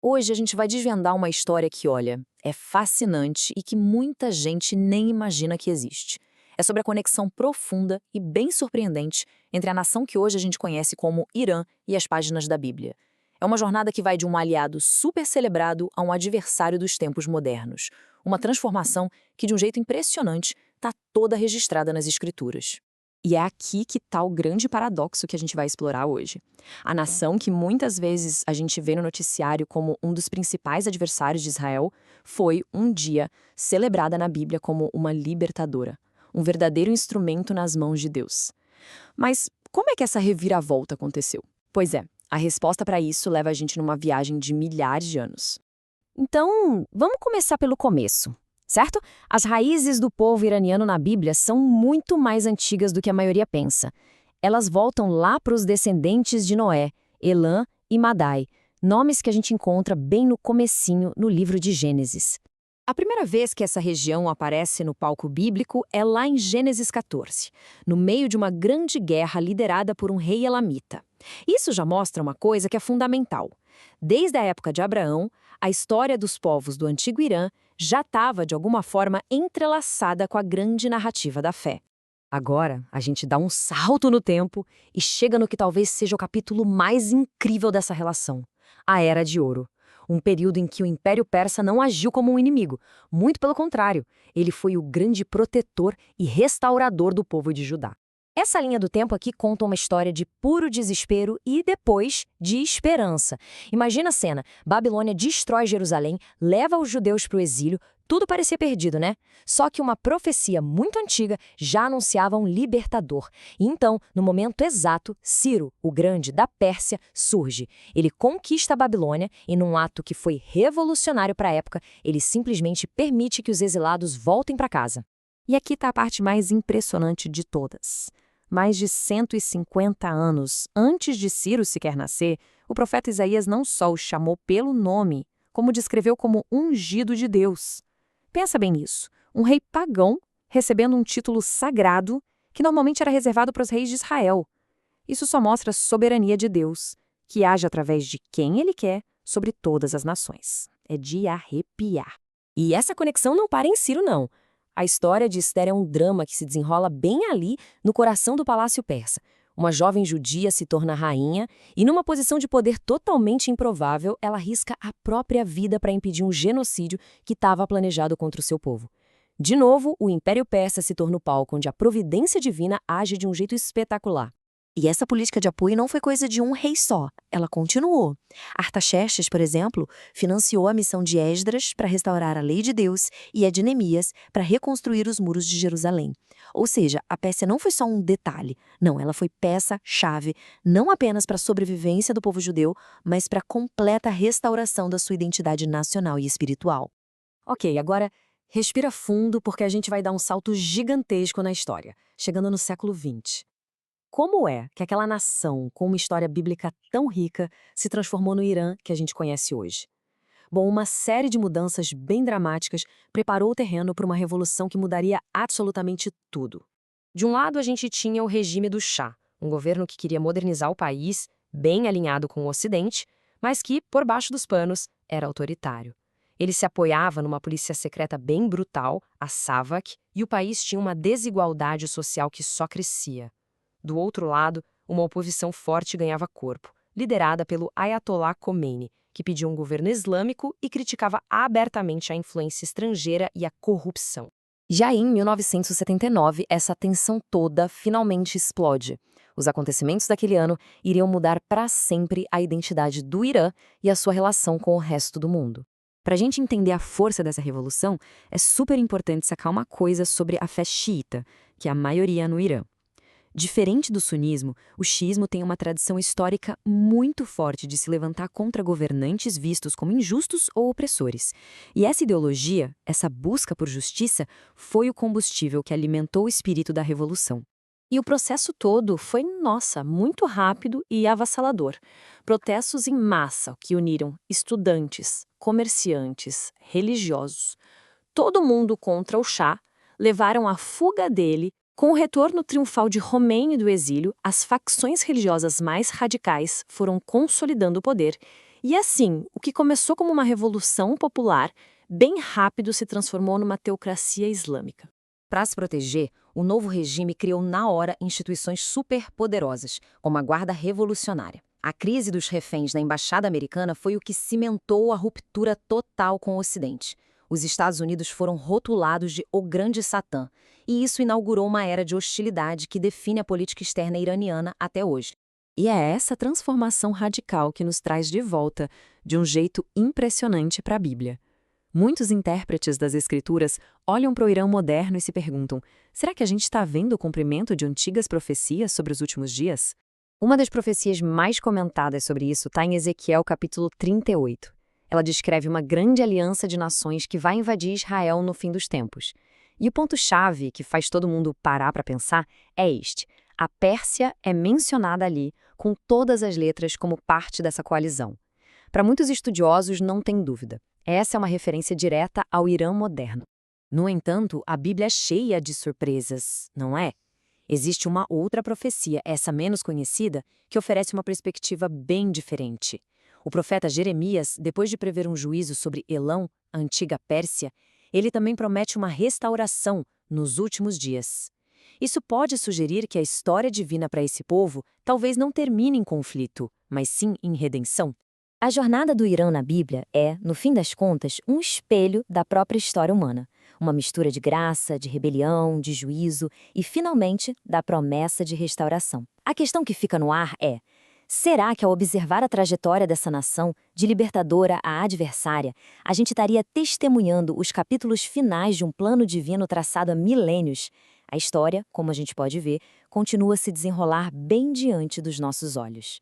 Hoje a gente vai desvendar uma história que, olha, é fascinante e que muita gente nem imagina que existe. É sobre a conexão profunda e bem surpreendente entre a nação que hoje a gente conhece como Irã e as páginas da Bíblia. É uma jornada que vai de um aliado super celebrado a um adversário dos tempos modernos. Uma transformação que, de um jeito impressionante, está toda registrada nas Escrituras. E é aqui que está o grande paradoxo que a gente vai explorar hoje. A nação que muitas vezes a gente vê no noticiário como um dos principais adversários de Israel foi, um dia, celebrada na Bíblia como uma libertadora, um verdadeiro instrumento nas mãos de Deus. Mas como é que essa reviravolta aconteceu? Pois é, a resposta para isso leva a gente numa viagem de milhares de anos. Então, vamos começar pelo começo, certo? As raízes do povo iraniano na Bíblia são muito mais antigas do que a maioria pensa. Elas voltam lá para os descendentes de Noé, Elã e Madai, nomes que a gente encontra bem no comecinho no livro de Gênesis. A primeira vez que essa região aparece no palco bíblico é lá em Gênesis 14, no meio de uma grande guerra liderada por um rei elamita. Isso já mostra uma coisa que é fundamental. Desde a época de Abraão, a história dos povos do antigo Irã já estava, de alguma forma, entrelaçada com a grande narrativa da fé. Agora, a gente dá um salto no tempo e chega no que talvez seja o capítulo mais incrível dessa relação, a Era de Ouro. Um período em que o Império Persa não agiu como um inimigo, muito pelo contrário, ele foi o grande protetor e restaurador do povo de Judá. Essa linha do tempo aqui conta uma história de puro desespero e, depois, de esperança. Imagina a cena: Babilônia destrói Jerusalém, leva os judeus para o exílio, tudo parecia perdido, né? Só que uma profecia muito antiga já anunciava um libertador. E então, no momento exato, Ciro, o Grande, da Pérsia, surge. Ele conquista a Babilônia e, num ato que foi revolucionário para a época, ele simplesmente permite que os exilados voltem para casa. E aqui está a parte mais impressionante de todas. Mais de 150 anos antes de Ciro sequer nascer, o profeta Isaías não só o chamou pelo nome, como descreveu como ungido de Deus. Pensa bem nisso, um rei pagão recebendo um título sagrado que normalmente era reservado para os reis de Israel. Isso só mostra a soberania de Deus, que age através de quem ele quer sobre todas as nações. É de arrepiar. E essa conexão não para em Ciro, não. A história de Esther é um drama que se desenrola bem ali, no coração do palácio persa. Uma jovem judia se torna rainha e, numa posição de poder totalmente improvável, ela arrisca a própria vida para impedir um genocídio que estava planejado contra o seu povo. De novo, o Império Persa se torna o palco onde a providência divina age de um jeito espetacular. E essa política de apoio não foi coisa de um rei só, ela continuou. Artaxerxes, por exemplo, financiou a missão de Esdras para restaurar a lei de Deus e a de Neemias para reconstruir os muros de Jerusalém. Ou seja, a Pérsia não foi só um detalhe, não, ela foi peça-chave, não apenas para a sobrevivência do povo judeu, mas para a completa restauração da sua identidade nacional e espiritual. Ok, agora respira fundo porque a gente vai dar um salto gigantesco na história, chegando no século XX. Como é que aquela nação, com uma história bíblica tão rica, se transformou no Irã que a gente conhece hoje? Bom, uma série de mudanças bem dramáticas preparou o terreno para uma revolução que mudaria absolutamente tudo. De um lado, a gente tinha o regime do Shah, um governo que queria modernizar o país, bem alinhado com o Ocidente, mas que, por baixo dos panos, era autoritário. Ele se apoiava numa polícia secreta bem brutal, a SAVAK, e o país tinha uma desigualdade social que só crescia. Do outro lado, uma oposição forte ganhava corpo, liderada pelo Ayatollah Khomeini, que pedia um governo islâmico e criticava abertamente a influência estrangeira e a corrupção. Já em 1979, essa tensão toda finalmente explode. Os acontecimentos daquele ano iriam mudar para sempre a identidade do Irã e a sua relação com o resto do mundo. Para a gente entender a força dessa revolução, é super importante sacar uma coisa sobre a fé xiita, que é a maioria no Irã. Diferente do sunismo, o xiismo tem uma tradição histórica muito forte de se levantar contra governantes vistos como injustos ou opressores. E essa ideologia, essa busca por justiça, foi o combustível que alimentou o espírito da revolução. E o processo todo foi, nossa, muito rápido e avassalador. Protestos em massa que uniram estudantes, comerciantes, religiosos. Todo mundo contra o Shah, levaram à fuga dele. Com o retorno triunfal de Khomeini do exílio, as facções religiosas mais radicais foram consolidando o poder E assim, o que começou como uma revolução popular, bem rápido se transformou numa teocracia islâmica. Para se proteger, o novo regime criou na hora instituições superpoderosas, como a Guarda Revolucionária. A crise dos reféns na Embaixada Americana foi o que cimentou a ruptura total com o Ocidente. Os Estados Unidos foram rotulados de o Grande Satã, e isso inaugurou uma era de hostilidade que define a política externa iraniana até hoje. E é essa transformação radical que nos traz de volta, de um jeito impressionante, para a Bíblia. Muitos intérpretes das Escrituras olham para o Irã moderno e se perguntam: será que a gente está vendo o cumprimento de antigas profecias sobre os últimos dias? Uma das profecias mais comentadas sobre isso está em Ezequiel capítulo 38. Ela descreve uma grande aliança de nações que vai invadir Israel no fim dos tempos. E o ponto-chave que faz todo mundo parar para pensar é este: a Pérsia é mencionada ali com todas as letras como parte dessa coalizão. Para muitos estudiosos, não tem dúvida. Essa é uma referência direta ao Irã moderno. No entanto, a Bíblia é cheia de surpresas, não é? Existe uma outra profecia, essa menos conhecida, que oferece uma perspectiva bem diferente. O profeta Jeremias, depois de prever um juízo sobre Elão, a antiga Pérsia, ele também promete uma restauração nos últimos dias. Isso pode sugerir que a história divina para esse povo talvez não termine em conflito, mas sim em redenção. A jornada do Irã na Bíblia é, no fim das contas, um espelho da própria história humana. Uma mistura de graça, de rebelião, de juízo e, finalmente, da promessa de restauração. A questão que fica no ar é: será que ao observar a trajetória dessa nação, de libertadora a adversária, a gente estaria testemunhando os capítulos finais de um plano divino traçado há milênios? A história, como a gente pode ver, continua a se desenrolar bem diante dos nossos olhos.